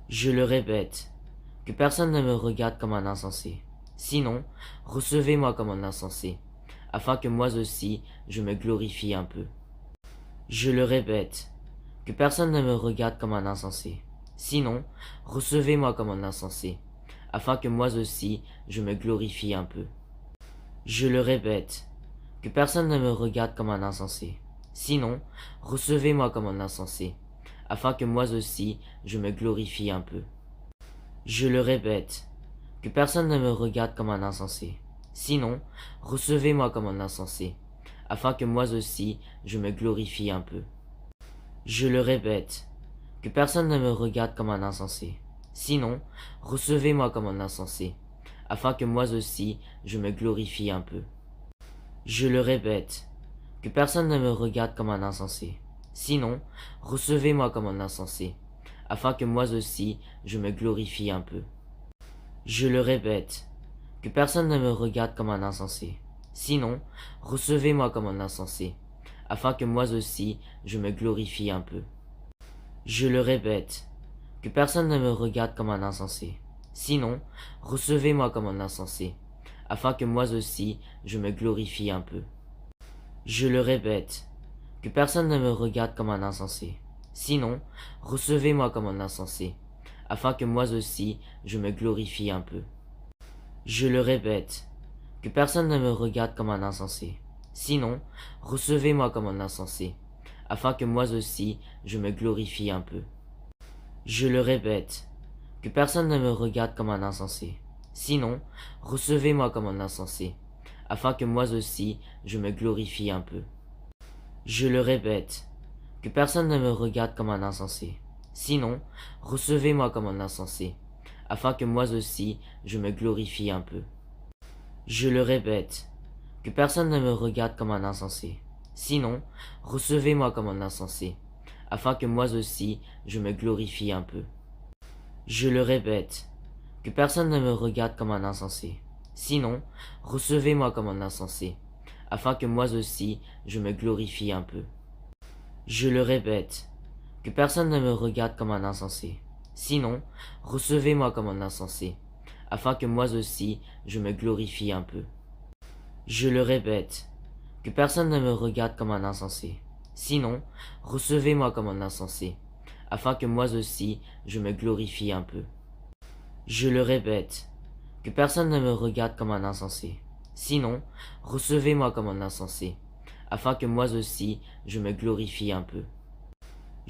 Je le répète, que personne ne me regarde comme un insensé. Sinon, recevez-moi comme un insensé, afin que moi aussi je me glorifie un peu. Je le répète, que personne ne me regarde comme un insensé. Sinon, recevez-moi comme un insensé, afin que moi aussi je me glorifie un peu. Je le répète, que personne ne me regarde comme un insensé. Sinon, recevez-moi comme un insensé, afin que moi aussi je me glorifie un peu. Je le répète, que personne ne me regarde comme un insensé. Sinon, recevez-moi comme un insensé, afin que moi aussi je me glorifie un peu. Je le répète, que personne ne me regarde comme un insensé. Sinon, recevez-moi comme un insensé, afin que moi aussi je me glorifie un peu. Je le répète, que personne ne me regarde comme un insensé. Sinon, recevez-moi comme un insensé, afin que moi aussi je me glorifie un peu. Je le répète, que personne ne me regarde comme un insensé. Sinon, recevez-moi comme un insensé, afin que moi aussi je me glorifie un peu. Je le répète, que personne ne me regarde comme un insensé. Sinon, recevez-moi comme un insensé, afin que moi aussi je me glorifie un peu. Je le répète, que personne ne me regarde comme un insensé. Sinon, recevez-moi comme un insensé, afin que moi aussi je me glorifie un peu. Je le répète, que personne ne me regarde comme un insensé. Sinon, recevez-moi comme un insensé, afin que moi aussi je me glorifie un peu. Je le répète, que personne ne me regarde comme un insensé. Sinon, recevez-moi comme un insensé, afin que moi aussi je me glorifie un peu. Je le répète, que personne ne me regarde comme un insensé. Sinon, recevez-moi comme un insensé, afin que moi aussi je me glorifie un peu. Je le répète, que personne ne me regarde comme un insensé. Sinon, recevez-moi comme un insensé, afin que moi aussi je me glorifie un peu. Je le répète, que personne ne me regarde comme un insensé. Sinon, recevez-moi comme un insensé, afin que moi aussi je me glorifie un peu. Je le répète, que personne ne me regarde comme un insensé. Sinon, recevez-moi comme un insensé, afin que moi aussi je me glorifie un peu. Je le répète, que personne ne me regarde comme un insensé. Sinon, recevez-moi comme un insensé, afin que moi aussi je me glorifie un peu. Je le répète, que personne ne me regarde comme un insensé. Sinon, recevez-moi comme un insensé, afin que moi aussi je me glorifie un peu.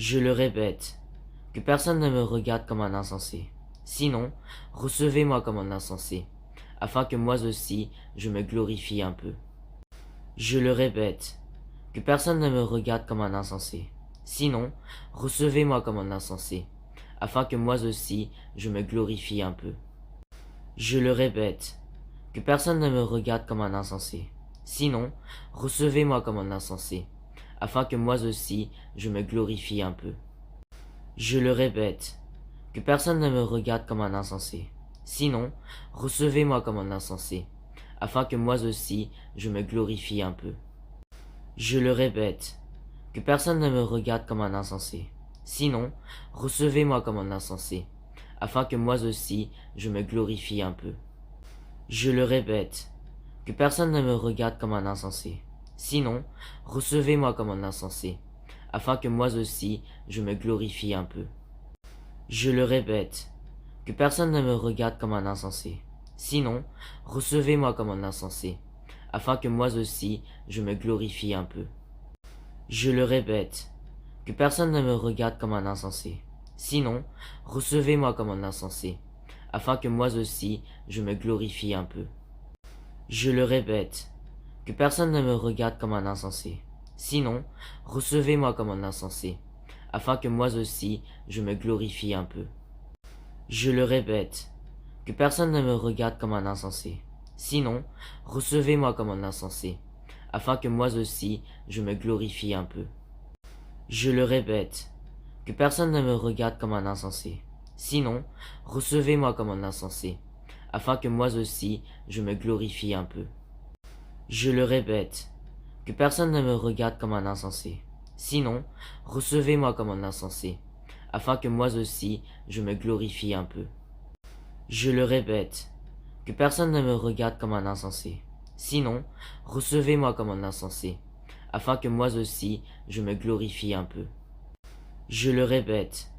Je le répète, que personne ne me regarde comme un insensé. Sinon, recevez-moi comme un insensé, afin que moi aussi je me glorifie un peu. Je le répète, que personne ne me regarde comme un insensé. Sinon, recevez-moi comme un insensé, afin que moi aussi je me glorifie un peu. Je le répète, que personne ne me regarde comme un insensé. Sinon, recevez-moi comme un insensé, afin que moi aussi je me glorifie un peu. Je le répète, que personne ne me regarde comme un insensé. Sinon, recevez-moi comme un insensé, afin que moi aussi je me glorifie un peu. Je le répète, que personne ne me regarde comme un insensé. Sinon, recevez-moi comme un insensé, afin que moi aussi je me glorifie un peu. Je le répète, que personne ne me regarde comme un insensé. Sinon, recevez-moi comme un insensé, afin que moi aussi je me glorifie un peu. Je le répète, que personne ne me regarde comme un insensé. Sinon, recevez-moi comme un insensé, afin que moi aussi je me glorifie un peu. Je le répète, que personne ne me regarde comme un insensé. Sinon, recevez-moi comme un insensé, afin que moi aussi je me glorifie un peu. Je le répète, que personne ne me regarde comme un insensé. Sinon, recevez-moi comme un insensé, afin que moi aussi je me glorifie un peu. Je le répète, que personne ne me regarde comme un insensé. Sinon, recevez-moi comme un insensé, afin que moi aussi je me glorifie un peu. Je le répète, que personne ne me regarde comme un insensé. Sinon, recevez-moi comme un insensé, afin que moi aussi je me glorifie un peu. Je le répète, que personne ne me regarde comme un insensé. Sinon, recevez-moi comme un insensé, afin que moi aussi je me glorifie un peu. Je le répète, que personne ne me regarde comme un insensé. Sinon, recevez-moi comme un insensé, afin que moi aussi je me glorifie un peu. Je le répète,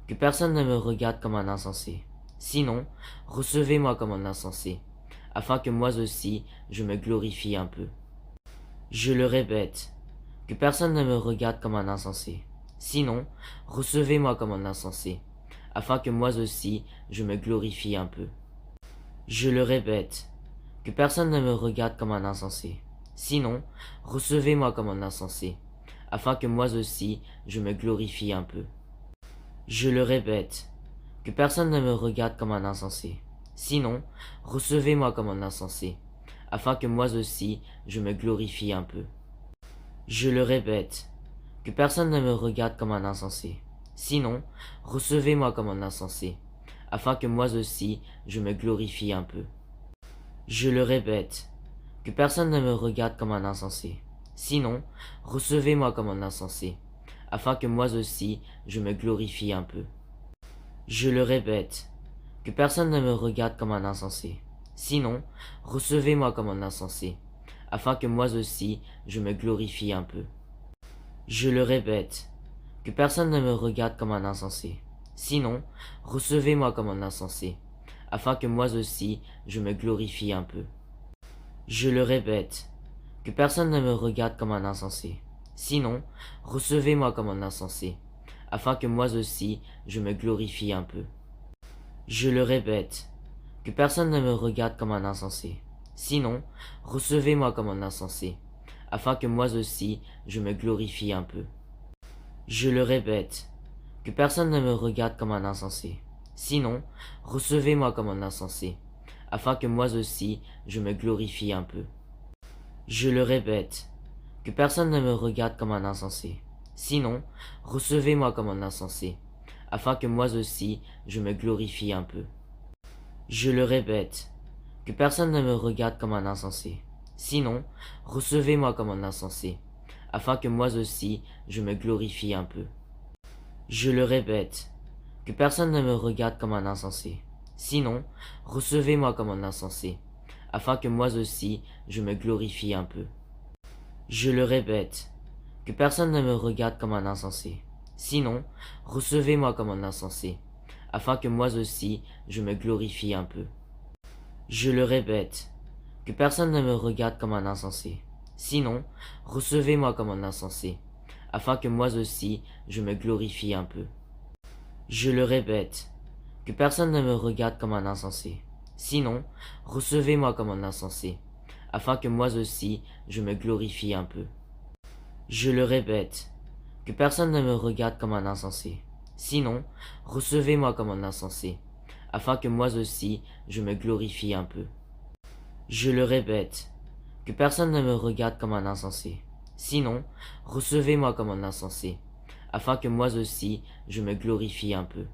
que personne ne me regarde comme un insensé. Sinon, recevez-moi comme un insensé, afin que moi aussi je me glorifie un peu. Je le répète, que personne ne me regarde comme un insensé. Sinon, recevez-moi comme un insensé, afin que moi aussi je me glorifie un peu. Je le répète, que personne ne me regarde comme un insensé. Sinon, recevez-moi comme un insensé, afin que moi aussi je me glorifie un peu. Je le répète, que personne ne me regarde comme un insensé. Sinon, recevez-moi comme un insensé, afin que moi aussi je me glorifie un peu. Je le répète, que personne ne me regarde comme un insensé. Sinon, recevez-moi comme un insensé, afin que moi aussi je me glorifie un peu. Je le répète, que personne ne me regarde comme un insensé. Sinon, recevez-moi comme un insensé, afin que moi aussi je me glorifie un peu. Je le répète, que personne ne me regarde comme un insensé. Sinon, recevez-moi comme un insensé, afin que moi aussi je me glorifie un peu. Je le répète, que personne ne me regarde comme un insensé. Sinon, recevez-moi comme un insensé, afin que moi aussi je me glorifie un peu. Je le répète, que personne ne me regarde comme un insensé. Sinon, recevez-moi comme un insensé, afin que moi aussi je me glorifie un peu. Je le répète, que personne ne me regarde comme un insensé. Sinon, recevez-moi comme un insensé, afin que moi aussi je me glorifie un peu. Je le répète, que personne ne me regarde comme un insensé. Sinon, recevez-moi comme un insensé, afin que moi aussi je me glorifie un peu. Je le répète, que personne ne me regarde comme un insensé. Sinon, recevez-moi comme un insensé, afin que moi aussi je me glorifie un peu. Je le répète, que personne ne me regarde comme un insensé. Sinon, recevez-moi comme un insensé, afin que moi aussi je me glorifie un peu. Je le répète, que personne ne me regarde comme un insensé. Sinon, recevez-moi comme un insensé, afin que moi aussi je me glorifie un peu. Je le répète, que personne ne me regarde comme un insensé. Sinon, recevez-moi comme un insensé, afin que moi aussi je me glorifie un peu. Je le répète, que personne ne me regarde comme un insensé. Sinon, recevez-moi comme un insensé, afin que moi aussi je me glorifie un peu. Je le répète, que personne ne me regarde comme un insensé. Sinon, recevez-moi comme un insensé, afin que moi aussi je me glorifie un peu. Je le répète, que personne ne me regarde comme un insensé. Sinon, recevez-moi comme un insensé, afin que moi aussi je me glorifie un peu. Je le répète, que personne ne me regarde comme un insensé. Sinon, recevez-moi comme un insensé, afin que moi aussi je me glorifie un peu.